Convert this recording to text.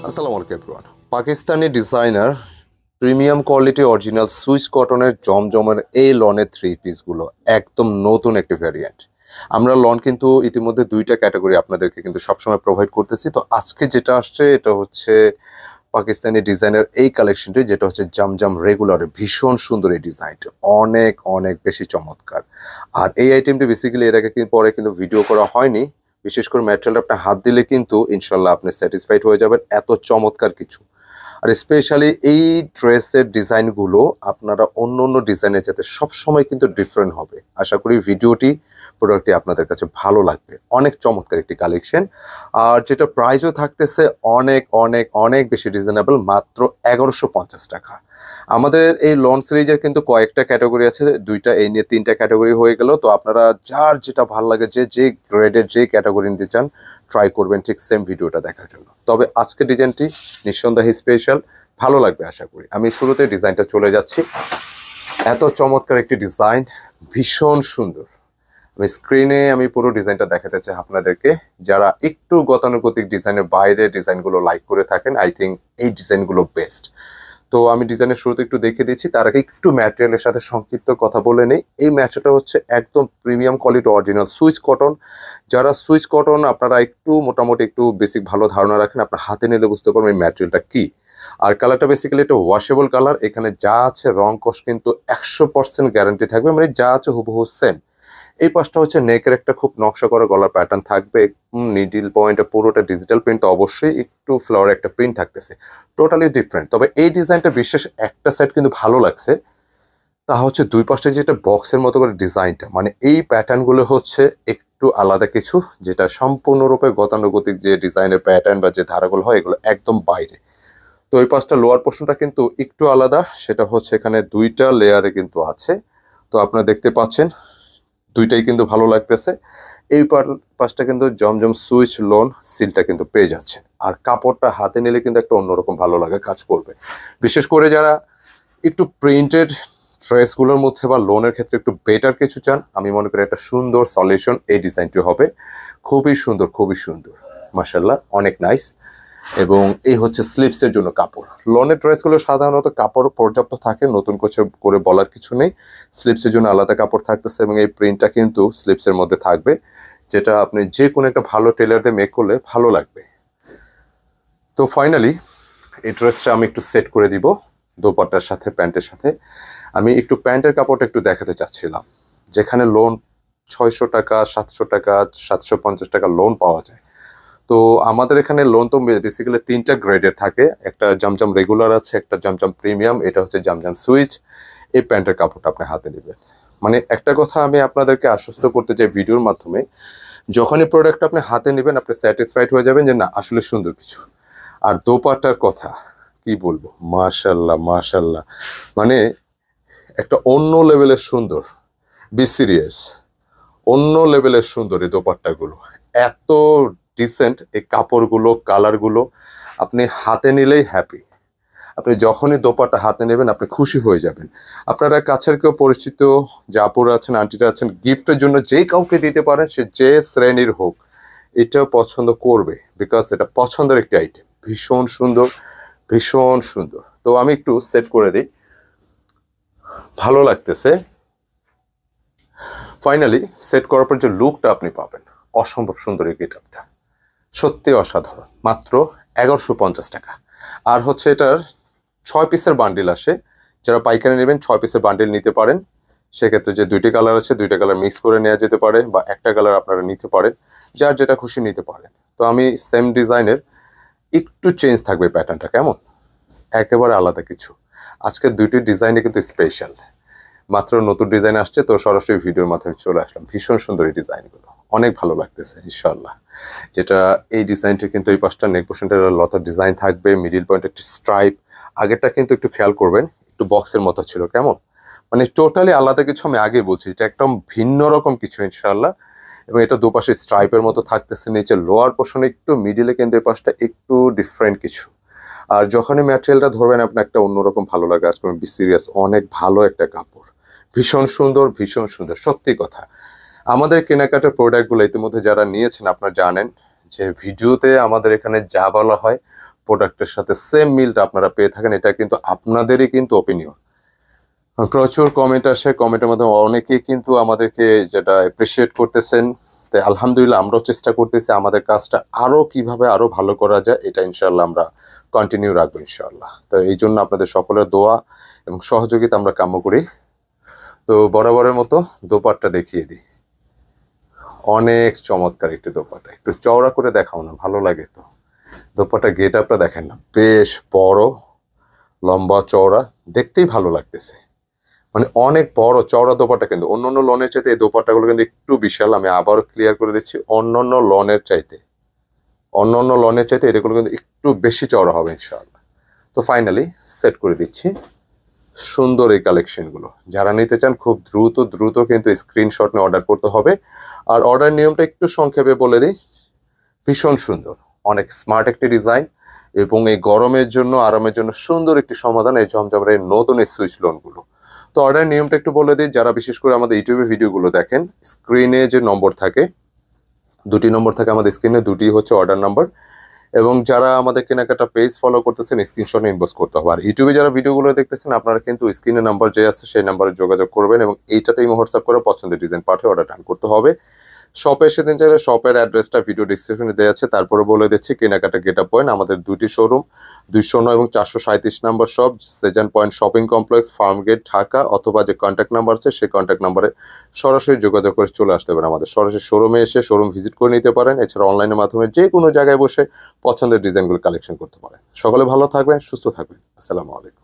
আসসালামু আলাইকুম everyone. Pakistani designer premium quality original Swiss কটনের জমজমের এই লনের থ্রি পিসগুলো একদম নতুন একটি ভ্যারিয়েন্ট। আমরা লন কিন্তু ইতিমধ্যে দুইটা ক্যাটাগরি আপনাদেরকে কিন্তু সবসময় প্রোভাইড করতেছি। তো আজকে যেটা আসছে এটা হচ্ছে পাকিস্তানি ডিজাইনের এই কালেকশনটি, যেটা হচ্ছে জমজম রেগুলারে ভীষণ সুন্দর। এই ডিজাইনটি অনেক অনেক বেশি চমৎকার। আর এই আইটেমটি বেসিক্যালি এর আগে পরে কিন্তু ভিডিও করা হয়নি। বিশেষ করে ম্যাটেরিয়ালটা আপনি হাত দিলে কিন্তু ইনশাল্লাহ আপনি স্যাটিসফাইড হয়ে যাবেন, এত চমৎকার কিছু। আর স্পেশালি এই ড্রেসের ডিজাইনগুলো আপনারা অন্য অন্য ডিজাইনের যাতে সবসময় কিন্তু ডিফারেন্ট হবে। আশা করি ভিডিওটি প্রোডাক্টটি আপনাদের কাছে ভালো লাগবে। অনেক চমৎকার একটি কালেকশন, আর যেটা প্রাইসও থাকতেছে অনেক অনেক অনেক বেশি রিজনেবল, মাত্র 1150 টাকা। আমাদের এই লন সিরিজের কিন্তু কয়েকটা ক্যাটাগরি আছে, দুইটা এই নিয়ে তিনটা ক্যাটাগরি হয়ে গেল। তো আপনারা যার যেটা ভালো লাগে, যে গ্রেডের যে ক্যাটাগরি নিতে চান ট্রাই করবেন ঠিক সেম ভিডিওটা দেখার জন্য। তবে আজকের ডিজাইনটি নিঃসন্দেহে স্পেশাল, ভালো লাগবে আশা করি। আমি শুরুতে ডিজাইনটা চলে যাচ্ছি। এত চমৎকার একটি ডিজাইন, ভীষণ সুন্দর। আমি পুরো ডিজাইনটা দেখাতে চাই আপনাদেরকে। যারা একটু গতানুগতিক ডিজাইনের বাইরে ডিজাইনগুলো লাইক করে থাকেন, আই থিঙ্ক এই ডিজাইনগুলো বেস্ট। তো আমি ডিজাইনের শুরুতে একটু দেখিয়ে দিচ্ছি, তার আগে একটু ম্যাটেরিয়ালের সাথে সংক্ষিপ্ত কথা বলে নেই। এই ম্যাটেরিয়ালটা হচ্ছে একদম premium quality original switch cotton. যারা সুইচ কটন আপনারা একটু মোটামুটি একটু বেসিক ভালো ধারণা রাখেন, আপনার হাতে নিলে বুঝতে পারবেন এই ম্যাটেরিয়ালটা কি। আর কালারটা বেসিক্যালি একটা ওয়াশেবল কালার। এখানে যা আছে রং কষ কিন্তু 100% গ্যারান্টি থাকবে, মানে যা আছে হুবহু সেম। এই পাশটা হচ্ছে নেকের একটা খুব নকশা করা গলার প্যাটার্ন থাকবে, নিডিল পয়েন্টে পুরোটা ডিজিটাল প্রিন্ট, অবশ্যই একটু ফ্লাওয়ার একটা প্রিন্ট থাকতেছে, টোটালি ডিফারেন্ট। তবে এই ডিজাইনটা বিশেষ একটা সাইড কিন্তু ভালো লাগছে, তা হচ্ছে দুই পাশে যেটা বক্সের মতো করে ডিজাইনটা, মানে এই প্যাটার্নগুলো হচ্ছে একটু আলাদা কিছু, যেটা সম্পূর্ণরূপে গতানুগতিক যে ডিজাইনের প্যাটার্ন বা যে ধারাগুলো হয় এগুলো একদম বাইরে। তো এই পাশটা লোয়ার পোর্শনটা কিন্তু একটু আলাদা, সেটা হচ্ছে এখানে দুইটা লেয়ারে কিন্তু আছে। তো আপনারা দেখতে পাচ্ছেন দুইটাই কিন্তু ভালো লাগতেছে। এই পাশটা কিন্তু জমজম সুইচ লোন সিলটা কিন্তু পেয়ে যাচ্ছে। আর কাপড়টা হাতে নিলে কিন্তু একটা অন্যরকম ভালো লাগে কাজ করবে। বিশেষ করে যারা একটু প্রিন্টেড ড্রেসগুলোর মধ্যে বা লোনের ক্ষেত্রে একটু বেটার কিছু চান, আমি মনে করি একটা সুন্দর সলিউশন এই ডিজাইনটি হবে। খুবই সুন্দর, খুবই সুন্দর, মাশাআল্লাহ, অনেক নাইস। এবং এই হচ্ছে স্লিপসের জন্য কাপড়। লনের ড্রেসগুলো সাধারণত কাপড় পর্যাপ্ত থাকে, নতুন কিছু করে বলার কিছু নেই। স্লিপসের জন্য আলাদা কাপড় থাকতেছে এবং এই প্রিন্টটা কিন্তু স্লিপসের মধ্যে থাকবে, যেটা আপনি যে কোনো একটা ভালো টেলার দিয়ে মেক করলে ভালো লাগবে। তো ফাইনালি এই ড্রেসটা আমি একটু সেট করে দিব দোপাট্টার সাথে, প্যান্টের সাথে। আমি একটু প্যান্টের কাপড়টা একটু দেখাতে চাচ্ছিলাম। যেখানে লোন 600 টাকা, 700 টাকা, 750 টাকা লোন পাওয়া যায়, তো আমাদের এখানে লোন তো বেসিক্যালি তিনটা গ্রেডের থাকে। একটা জমজম রেগুলার আছে, একটা জমজম প্রিমিয়াম, এটা হচ্ছে জমজম সুইচ। এই প্যান্টের কাপড়টা আপনি হাতে নেবেন। মানে একটা কথা আমি আপনাদেরকে আশ্বস্ত করতে চাই ভিডিওর মাধ্যমে, যখনই প্রোডাক্ট আপনি হাতে নেবেন আপনি স্যাটিসফাইড হয়ে যাবেন যে না আসলে সুন্দর কিছু। আর দোপাট্টার কথা কি বলবো, মাশাল্লাহ মাশাল্লাহ, মানে একটা অন্য লেভেলের সুন্দর। বি সিরিয়াস, অন্য লেভেলের সুন্দর এই দোপাট্টাগুলো, এত ডিসেন্ট এই কাপড়গুলো, কালারগুলো। আপনি হাতে নিলেই হ্যাপি। আপনি যখনই দোপাট্টা হাতে নেবেন আপনি খুশি হয়ে যাবেন। আপনারা কাছের কেউ পরিচিত যে আপুরা আছেন, আন্টিরা আছেন, গিফটের জন্য যে কাউকে দিতে পারেন, সে যে শ্রেণীর হোক, এটাও পছন্দ করবে, বিকজ এটা পছন্দের একটি আইটেম। ভীষণ সুন্দর, ভীষণ সুন্দর। তো আমি একটু সেট করে দিই, ভালো লাগতেছে। ফাইনালি সেট করার পর যে লুকটা আপনি পাবেন, অসম্ভব সুন্দর এই গেটআপটা, সত্যি অসাধারণ। মাত্র 1150 টাকা। আর হচ্ছে এটার 6 পিসের বান্ডিল আসে। যারা পাইকারি নেবেন 6 পিসের বান্ডিল নিতে পারেন। সেক্ষেত্রে যে দুইটি কালার আছে, দুইটা কালার মিক্স করে নেওয়া যেতে পারে, বা একটা কালার আপনারা নিতে পারেন, যার যেটা খুশি নিতে পারেন। তো আমি সেম ডিজাইনের একটু চেঞ্জ থাকবে প্যাটার্নটা, কেমন একেবারে আলাদা কিছু। আজকে দুইটি ডিজাইনে কিন্তু স্পেশাল, মাত্র নতুন ডিজাইন আসছে, তো সরাসরি ভিডিওর মাধ্যমে চলে আসলাম। ভীষণ সুন্দর এই ডিজাইনগুলো, অনেক ভালো লাগতেছে ইনশাআল্লাহ। যেটা এই ডিজাইনটা কিন্তু এই পাশটা নেক পোর্শনটা লতার ডিজাইন থাকবে, মিডিল পয়েন্ট একটি স্ট্রাইপ। আগেরটা কিন্তু একটু খেয়াল করবেন, একটু বক্সের মতো ছিল, কেমন মানে টোটালি আলাদা কিছু। আমি আগে বলছি এটা একদম ভিন্ন রকম কিছু ইনশাআল্লাহ। এবং এটা দুপাশে স্ট্রাইপের মতো থাকতেছে, নিচে লোয়ার পোর্শনে একটু, মিডিলে কিন্তু এই পাশটা একটু ডিফারেন্ট কিছু। আর যখনই ম্যাটেরিয়ালটা ধরবেন আপনার একটা অন্যরকম ভালো লাগে। আজকে বি সিরিয়াস, অনেক ভালো একটা কাপড়, ভীষণ সুন্দর, ভীষণ সুন্দর, সত্যি কথা। আমাদের কেনাকাটার প্রোডাক্টগুলো ইতিমধ্যে যারা নিয়েছেন আপনারা জানেন যে ভিডিওতে আমাদের এখানে যা বলা হয় প্রোডাক্টের সাথে সেম মিলটা আপনারা পেয়ে থাকেন, এটা কিন্তু আপনাদেরই কিন্তু ওপিনিয়ন। প্রচুর কমেন্ট আসে, কমেন্টের মাধ্যমে অনেকেই কিন্তু আমাদেরকে যেটা অ্যাপ্রিসিয়েট করতেছেন। তাই আলহামদুলিল্লাহ আমরাও চেষ্টা করতেছি আমাদের কাজটা আরো কিভাবে আরো ভালো করা যায়, এটা ইনশাআল্লাহ আমরা কন্টিনিউ রাখবো ইনশাআল্লাহ। তো এই জন্য আপনাদের সকলের দোয়া এবং সহযোগিতা আমরা কাম্য করি। তো বরাবরের মতো দোপাট্টা দেখিয়ে দিই। অনেক চমৎকার একটি দোপাট্টা, একটু চওড়া করে দেখাও না, ভালো লাগে তো। দোপাট্টা গেট আপটা দেখেন না, বেশ বড়, লম্বা চওড়া, দেখতেই ভালো লাগতেছে। মানে অনেক বড় চওড়া দোপাট্টা, কিন্তু অন্যান্য লনের চাইতে এই দোপাট্টাগুলো কিন্তু একটু বিশাল। আমি আবারও ক্লিয়ার করে দিচ্ছি, অন্যান্য লনের চাইতে এটাগুলো কিন্তু একটু বেশি চওড়া হবে ইনশাআল্লাহ। তো ফাইনালি সেট করে দিচ্ছি সুন্দর এই কালেকশনগুলো। যারা নিতে চান খুব দ্রুত কিন্তু স্ক্রিনশট নিয়ে অর্ডার করতে হবে। আর অর্ডার নিয়মটা একটু সংক্ষেপে বলে দিই, ভীষণ সুন্দর, অনেক স্মার্ট একটি ডিজাইন এবং এই গরমের জন্য আরামের জন্য সুন্দর একটি সমাধান এই জমজমের এই নতুন এই সুইচ লোনগুলো। তো অর্ডার নিয়মটা একটু বলে দিই, যারা বিশেষ করে আমাদের ইউটিউবে ভিডিওগুলো দেখেন, স্ক্রিনে যে নম্বর থাকে, 2টি নম্বর থাকে আমাদের স্ক্রিনে, 2টি হচ্ছে অর্ডার নাম্বার। এবং যারা আমাদের কেনাকাটা পেজ ফলো করতেছেন স্ক্রিনশট ইনবক্স করতে হবে। আর ইউটিউবে যারা ভিডিওগুলো দেখতেছেন আপনারা কিন্তু স্ক্রিনে নাম্বার যে আছে সেই নাম্বারে যোগাযোগ করবেন এবং এইটাতেই হোয়াটসঅ্যাপ করে পছন্দের ডিজাইন পাঠিয়ে অর্ডার ডান করতে হবে। শপে এসে দিন চাইলে শপের অ্যাড্রেসটা ভিডিও ডিসক্রিপশনে দেওয়া আছে। তারপরে বলে দিচ্ছি কেনাকাটা গেটআপ পয়েন্ট, আমাদের 2টি শোরুম, 209 এবং 437 নম্বর shop, Sezan point shopping complex, Farmgate, Dhaka. অথবা যে কন্ট্যাক্ট নাম্বার আছে সেই কন্ট্যাক্ট নাম্বারে সরাসরি যোগাযোগ করে চলে আসতে পারেন আমাদের সরাসরি শোরুমে এসে শোরুম ভিজিট করে নিতে পারেন। এছাড়া অনলাইনের মাধ্যমে যে কোনো জায়গায় বসে পছন্দের ডিজাইনগুলো কালেকশন করতে পারেন। সকলে ভালো থাকবেন, সুস্থ থাকবেন। আসসালামু আলাইকুম।